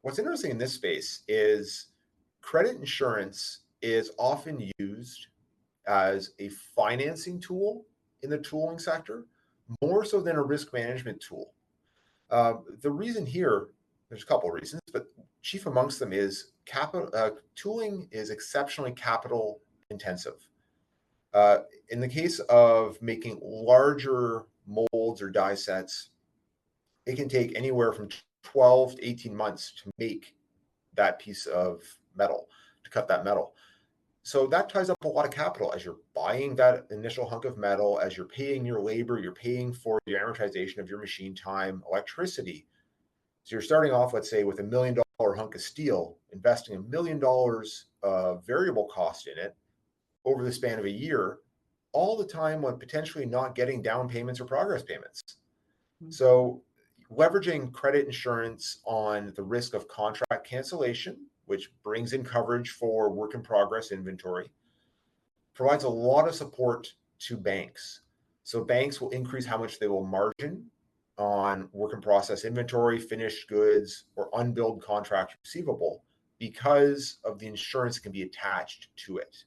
what's interesting in this space is credit insurance is often used as a financing tool in the tooling sector, more so than a risk management tool. The reason here, there's a couple of reasons, but chief amongst them is capital. Tooling is exceptionally capital intensive. In the case of making larger molds or die sets, it can take anywhere from 12 to 18 months to make that piece of metal, to cut that metal. So that ties up a lot of capital as you're buying that initial hunk of metal, as you're paying your labor, you're paying for the amortization of your machine time, electricity. So you're starting off, let's say, with $1 million hunk of steel, investing $1 million of variable cost in it over the span of a year, all the time when potentially not getting down payments or progress payments. So leveraging credit insurance on the risk of contract cancellation, which brings in coverage for work in progress inventory, provides a lot of support to banks. So banks will increase how much they will margin on work in process inventory, finished goods, or unbilled contract receivable because of the insurance that can be attached to it.